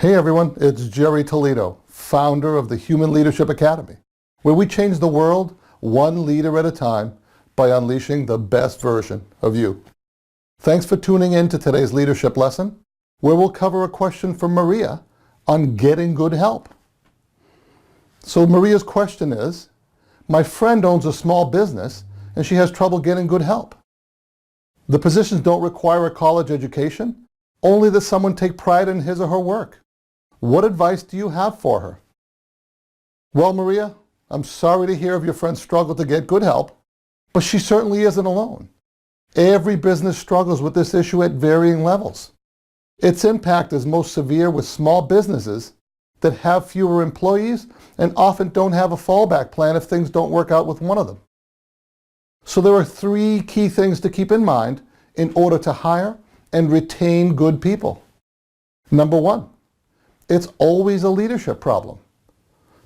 Hey everyone, it's Jerry Toledo, founder of the Human Leadership Academy, where we change the world one leader at a time by unleashing the best version of you. Thanks for tuning in to today's leadership lesson, where we'll cover a question from Maria on getting good help. So Maria's question is, my friend owns a small business and she has trouble getting good help. The positions don't require a college education, only that someone take pride in his or her work. What advice do you have for her? Well, Maria, I'm sorry to hear of your friend's struggle to get good help, but she certainly isn't alone. Every business struggles with this issue at varying levels. Its impact is most severe with small businesses that have fewer employees and often don't have a fallback plan if things don't work out with one of them. So there are three key things to keep in mind in order to hire and retain good people. Number one, it's always a leadership problem.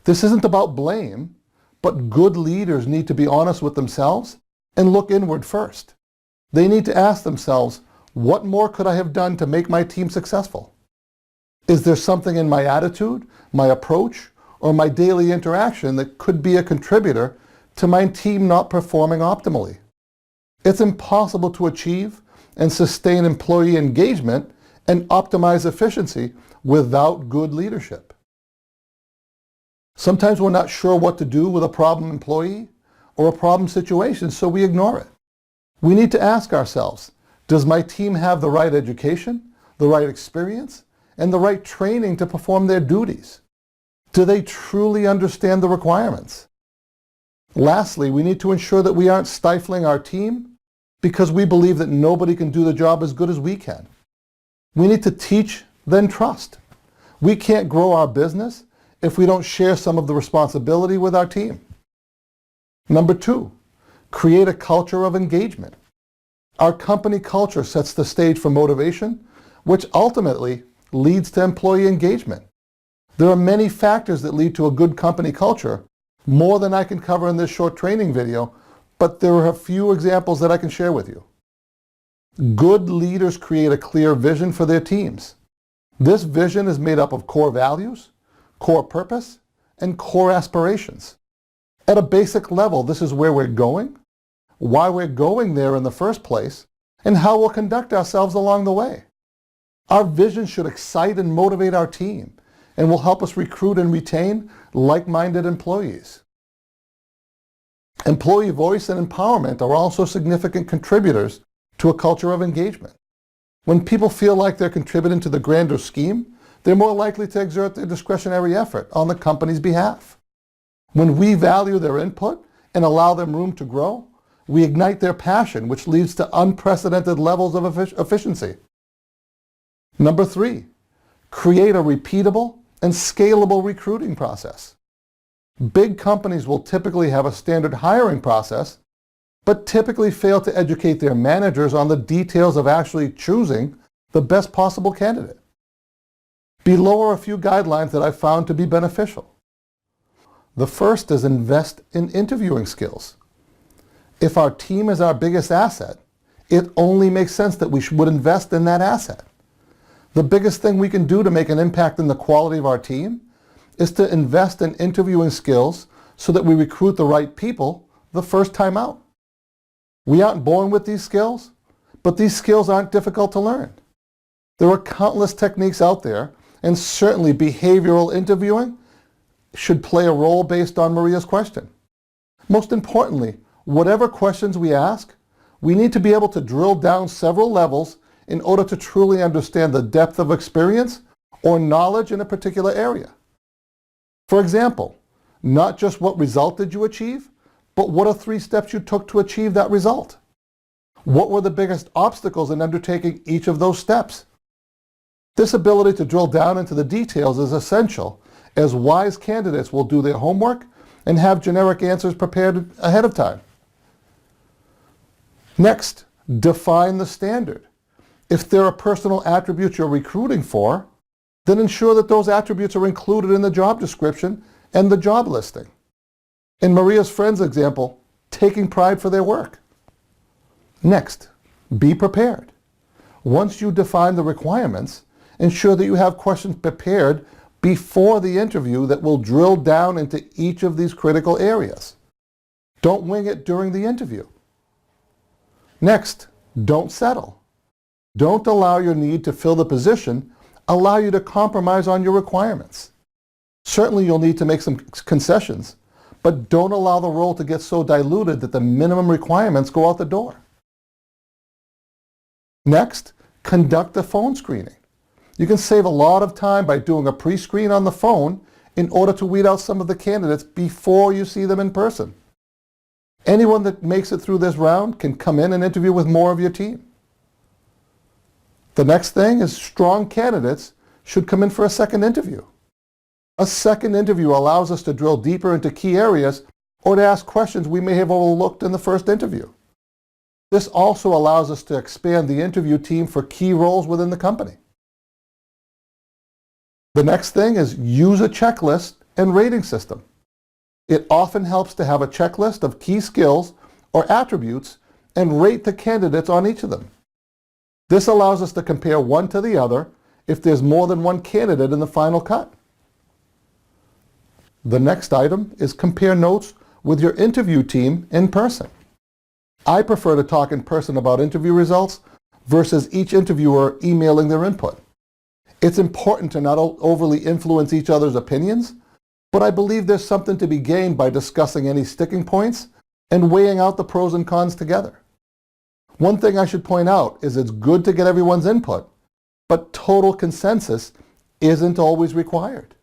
This isn't about blame, but good leaders need to be honest with themselves and look inward first. They need to ask themselves, what more could I have done to make my team successful? Is there something in my attitude, my approach, or my daily interaction that could be a contributor to my team not performing optimally? It's impossible to achieve and sustain employee engagement and optimize efficiency without good leadership. Sometimes we're not sure what to do with a problem employee or a problem situation, so we ignore it. We need to ask ourselves, does my team have the right education, the right experience, and the right training to perform their duties? Do they truly understand the requirements? Lastly, we need to ensure that we aren't stifling our team because we believe that nobody can do the job as good as we can. We need to teach, then trust. We can't grow our business if we don't share some of the responsibility with our team. Number two, create a culture of engagement. Our company culture sets the stage for motivation, which ultimately leads to employee engagement. There are many factors that lead to a good company culture, more than I can cover in this short training video, but there are a few examples that I can share with you. Good leaders create a clear vision for their teams. This vision is made up of core values, core purpose, and core aspirations. At a basic level, this is where we're going, why we're going there in the first place, and how we'll conduct ourselves along the way. Our vision should excite and motivate our team and will help us recruit and retain like-minded employees. Employee voice and empowerment are also significant contributors to a culture of engagement. When people feel like they're contributing to the grander scheme, they're more likely to exert their discretionary effort on the company's behalf. When we value their input and allow them room to grow, we ignite their passion, which leads to unprecedented levels of efficiency. Number three, create a repeatable and scalable recruiting process. Big companies will typically have a standard hiring process, but typically fail to educate their managers on the details of actually choosing the best possible candidate. Below are a few guidelines that I've found to be beneficial. The first is invest in interviewing skills. If our team is our biggest asset, it only makes sense that we would invest in that asset. The biggest thing we can do to make an impact in the quality of our team is to invest in interviewing skills so that we recruit the right people the first time out. We aren't born with these skills, but these skills aren't difficult to learn. There are countless techniques out there, and certainly behavioral interviewing should play a role based on Maria's question. Most importantly, whatever questions we ask, we need to be able to drill down several levels in order to truly understand the depth of experience or knowledge in a particular area. For example, not just what result did you achieve, but what are 3 steps you took to achieve that result? What were the biggest obstacles in undertaking each of those steps? This ability to drill down into the details is essential, as wise candidates will do their homework and have generic answers prepared ahead of time. Next, define the standard. If there are personal attributes you're recruiting for, then ensure that those attributes are included in the job description and the job listing. In Maria's friend's example, taking pride for their work. Next, be prepared. Once you define the requirements Ensure that you have questions prepared before the interview that will drill down into each of these critical areas. Don't wing it during the interview. Next, don't settle. Don't allow your need to fill the position allow you to compromise on your requirements. Certainly you'll need to make some concessions, but don't allow the role to get so diluted that the minimum requirements go out the door. Next, conduct a phone screening. You can save a lot of time by doing a pre-screen on the phone in order to weed out some of the candidates before you see them in person. Anyone that makes it through this round can come in and interview with more of your team. The next thing is strong candidates should come in for a second interview. A second interview allows us to drill deeper into key areas or to ask questions we may have overlooked in the first interview. This also allows us to expand the interview team for key roles within the company. The next thing is use a checklist and rating system. It often helps to have a checklist of key skills or attributes and rate the candidates on each of them. This allows us to compare one to the other if there's more than one candidate in the final cut. The next item is compare notes with your interview team in person. I prefer to talk in person about interview results versus each interviewer emailing their input. It's important to not overly influence each other's opinions, but I believe there's something to be gained by discussing any sticking points and weighing out the pros and cons together. One thing I should point out is it's good to get everyone's input, but total consensus isn't always required.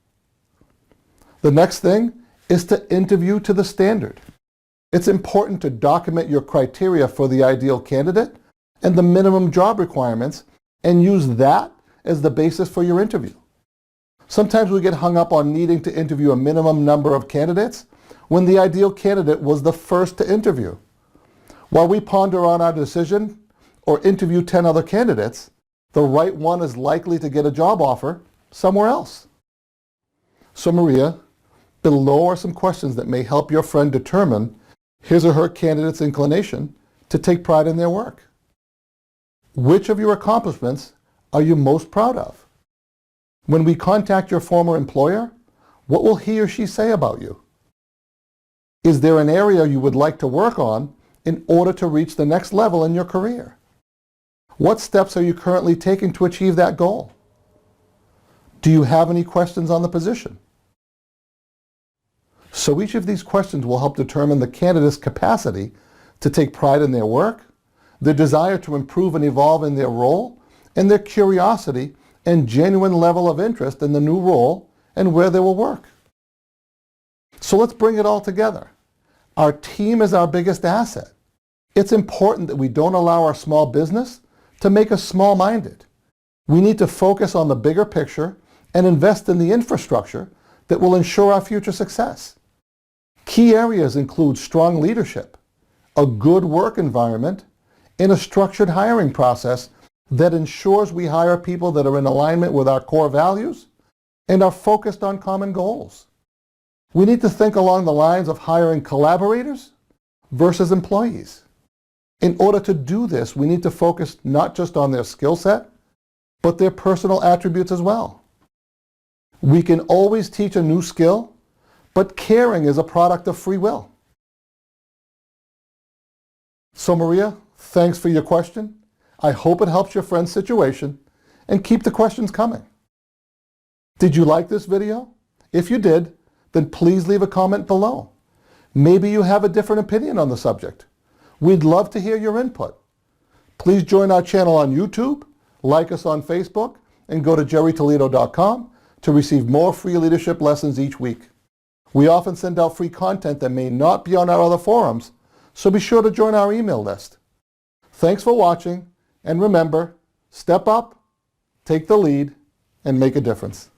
The next thing is to interview to the standard. It's important to document your criteria for the ideal candidate and the minimum job requirements and use that as the basis for your interview. Sometimes we get hung up on needing to interview a minimum number of candidates when the ideal candidate was the first to interview. While we ponder on our decision or interview 10 other candidates, the right one is likely to get a job offer somewhere else. So Maria, below are some questions that may help your friend determine his or her candidate's inclination to take pride in their work. Which of your accomplishments are you most proud of? When we contact your former employer, what will he or she say about you? Is there an area you would like to work on in order to reach the next level in your career? What steps are you currently taking to achieve that goal? Do you have any questions on the position? So each of these questions will help determine the candidate's capacity to take pride in their work, their desire to improve and evolve in their role, and their curiosity and genuine level of interest in the new role and where they will work. So let's bring it all together. Our team is our biggest asset. It's important that we don't allow our small business to make us small-minded. We need to focus on the bigger picture and invest in the infrastructure that will ensure our future success. Key areas include strong leadership, a good work environment, and a structured hiring process that ensures we hire people that are in alignment with our core values and are focused on common goals. We need to think along the lines of hiring collaborators versus employees. In order to do this, we need to focus not just on their skill set, but their personal attributes as well. We can always teach a new skill, but caring is a product of free will. So Maria, thanks for your question. I hope it helps your friend's situation, and keep the questions coming. Did you like this video? If you did, then please leave a comment below. Maybe you have a different opinion on the subject. We'd love to hear your input. Please join our channel on YouTube, like us on Facebook, and go to jerrytoledo.com to receive more free leadership lessons each week. We often send out free content that may not be on our other forums, so be sure to join our email list. Thanks for watching, and remember, step up, take the lead, and make a difference.